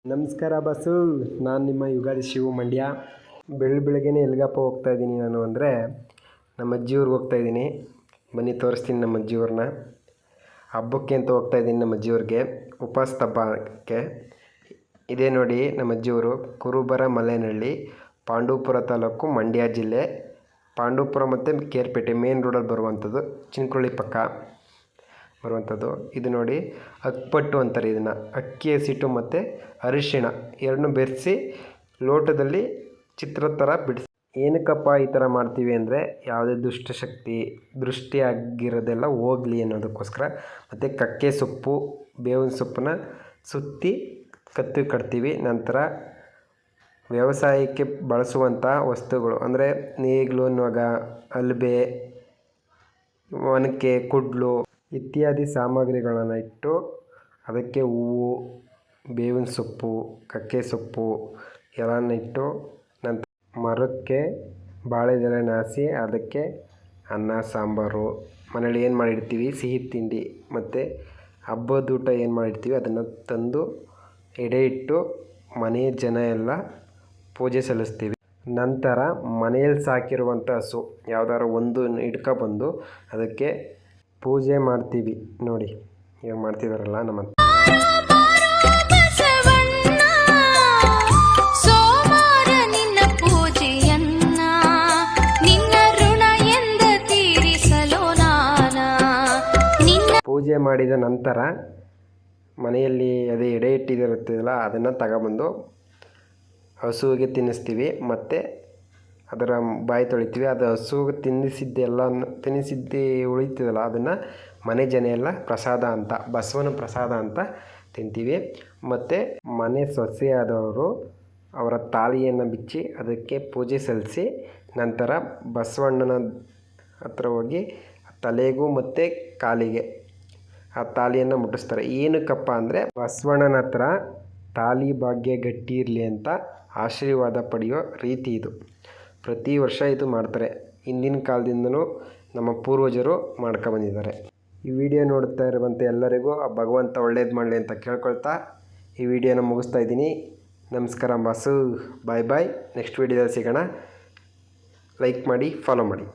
ನಮಸ್ಕಾರ ಬಸ್ಸು. ನಾನು ನಿಮ್ಮ ಯುಗಾದಿ ಶಿವು ಮಂಡ್ಯ. ಬೆಳಗ್ಗೆ ಎಲ್ಗಪ್ಪ ಹೋಗ್ತಾ ಇದ್ದೀನಿ ನಾನು ಅಂದರೆ ನಮ್ಮ ಅಜ್ಜಿಯವ್ರಿಗೆ ಹೋಗ್ತಾ ಇದ್ದೀನಿ. ಬನ್ನಿ ತೋರಿಸ್ತೀನಿ ನಮ್ಮ ಅಜ್ಜಿಯವ್ರನ್ನ. ಹಬ್ಬಕ್ಕೆ ಅಂತ ಹೋಗ್ತಾ ಇದ್ದೀನಿ ನಮ್ಮ ಅಜ್ಜಿಯವ್ರಿಗೆ, ಉಪವಾಸ ಹಬ್ಬಕ್ಕೆ. ಇದೇ ನೋಡಿ ನಮ್ಮ ಅಜ್ಜಿಯವರು, ಕುರುಬರ ಮಲೆನಹಳ್ಳಿ, ಪಾಂಡವಪುರ ತಾಲೂಕು, ಮಂಡ್ಯ ಜಿಲ್ಲೆ. ಪಾಂಡವಪುರ ಮತ್ತು ಕೇರ್ಪೇಟೆ ಮೇನ್ ರೋಡಲ್ಲಿ ಬರುವಂಥದ್ದು, ಚಿನ್ಕುರಳಿ ಪಕ್ಕ ಬರುವಂಥದ್ದು. ಇದು ನೋಡಿ ಅಕ್ಪಟ್ಟು ಅಂತಾರೆ ಇದನ್ನು. ಅಕ್ಕಿ ಹಸಿಟ್ಟು ಮತ್ತು ಅರಿಶಿಣ ಎರಡನ್ನೂ ಬೆರೆಸಿ ಲೋಟದಲ್ಲಿ ಚಿತ್ರ ಥರ ಬಿಡಿಸಿ. ಏನಕ್ಕಪ್ಪ ಈ ಥರ ಮಾಡ್ತೀವಿ ಅಂದರೆ ಯಾವುದೇ ದುಷ್ಟಶಕ್ತಿ ದೃಷ್ಟಿ ಆಗಿರೋದೆಲ್ಲ ಹೋಗಲಿ ಅನ್ನೋದಕ್ಕೋಸ್ಕರ. ಮತ್ತು ಕಕ್ಕೆ ಸೊಪ್ಪು, ಬೇವಿನ ಸೊಪ್ಪನ್ನ ಸುತ್ತಿ ಕತ್ತಿ ಕಟ್ತೀವಿ. ನಂತರ ವ್ಯವಸಾಯಕ್ಕೆ ಬಳಸುವಂಥ ವಸ್ತುಗಳು ಅಂದರೆ ನೇಗಿಲು, ನೊಗ, ಅಲ್ಬೆ, ಒನಕೆ, ಕುಡ್ಲು ಇತ್ಯಾದಿ ಸಾಮಗ್ರಿಗಳನ್ನು ಇಟ್ಟು ಅದಕ್ಕೆ ಹೂವು, ಬೇವಿನ ಸೊಪ್ಪು, ಕಕ್ಕೆ ಸೊಪ್ಪು ಎಲ್ಲನ ಇಟ್ಟು ನಂತರ ಮರಕ್ಕೆ ಬಾಳೆದೆಲೆ ಹಾಸಿ ಅದಕ್ಕೆ ಅನ್ನ ಸಾಂಬಾರು ಮನೇಲಿ ಏನು ಮಾಡಿರ್ತೀವಿ ಸಿಹಿ ತಿಂಡಿ ಮತ್ತು ಹಬ್ಬದ ಊಟ ಏನು ಮಾಡಿರ್ತೀವಿ ಅದನ್ನು ತಂದು ಎಡೆ ಇಟ್ಟು ಮನೆಯ ಜನ ಎಲ್ಲ ಪೂಜೆ ಸಲ್ಲಿಸ್ತೀವಿ. ನಂತರ ಮನೆಯಲ್ಲಿ ಸಾಕಿರುವಂಥ ಹಸು ಯಾವ್ದಾದ್ರು ಒಂದು ಹಿಡ್ಕೊಬಂದು ಅದಕ್ಕೆ ಪೂಜೆ ಮಾಡ್ತೀವಿ. ನೋಡಿ ಇವಾಗ ಮಾಡ್ತಿದ್ದಾರಲ್ಲ ನಮ್ಮ ಪೂಜೆ ಮಾಡಿದ ನಂತರ ಮನೆಯಲ್ಲಿ ಅದೇ ಎಡೆ ಇಟ್ಟಿದಿರುತ್ತಲ್ಲ ಅದನ್ನು ತಗೊಬಂದು ಹಸುವಿಗೆ ತಿನ್ನಿಸ್ತೀವಿ ಮತ್ತು ಅದರ ಬಾಯಿ ತೊಳಿತೀವಿ. ಅದು ಹಸುವಿಗೆ ತಿನ್ನಿಸಿದ್ದು ಉಳಿತದಲ್ಲ ಅದನ್ನು ಮನೆ ಜನ ಎಲ್ಲ ಪ್ರಸಾದ ಅಂತ, ಬಸವನ ಪ್ರಸಾದ ಅಂತ ತಿಂತೀವಿ. ಮತ್ತು ಮನೆ ಸೊಸೆಯಾದವರು ಅವರ ತಾಳಿಯನ್ನು ಬಿಚ್ಚಿ ಅದಕ್ಕೆ ಪೂಜೆ ಸಲ್ಲಿಸಿ ನಂತರ ಬಸವಣ್ಣನ ಹತ್ರ ಹೋಗಿ ತಲೆಗೂ ಮತ್ತು ಕಾಲಿಗೆ ಆ ತಾಳಿಯನ್ನು ಮುಟ್ಟಿಸ್ತಾರೆ. ಏನಕ್ಕಪ್ಪ ಅಂದರೆ ಬಸವಣ್ಣನ ಹತ್ರ ತಾಳಿ ಭಾಗ್ಯ ಗಟ್ಟಿ ಇರಲಿ ಅಂತ ಆಶೀರ್ವಾದ ಪಡೆಯೋ ರೀತಿ ಇದು. ಪ್ರತಿ ವರ್ಷ ಇದು ಮಾಡ್ತಾರೆ. ಹಿಂದಿನ ಕಾಲದಿಂದನೂ ನಮ್ಮ ಪೂರ್ವಜರು ಮಾಡ್ಕೊಬಂದಿದ್ದಾರೆ. ಈ ವಿಡಿಯೋ ನೋಡ್ತಾ ಇರುವಂಥ ಎಲ್ಲರಿಗೂ ಆ ಭಗವಂತ ಒಳ್ಳೇದು ಮಾಡಲಿ ಅಂತ ಕೇಳ್ಕೊಳ್ತಾ ಈ ವಿಡಿಯೋನ ಮುಗಿಸ್ತಾ ಇದ್ದೀನಿ. ನಮಸ್ಕಾರ ಬಾಸು, ಬಾಯ್ ಬಾಯ್. ನೆಕ್ಸ್ಟ್ ವಿಡಿಯೋದಲ್ಲಿ ಸಿಗೋಣ. ಲೈಕ್ ಮಾಡಿ, ಫಾಲೋ ಮಾಡಿ.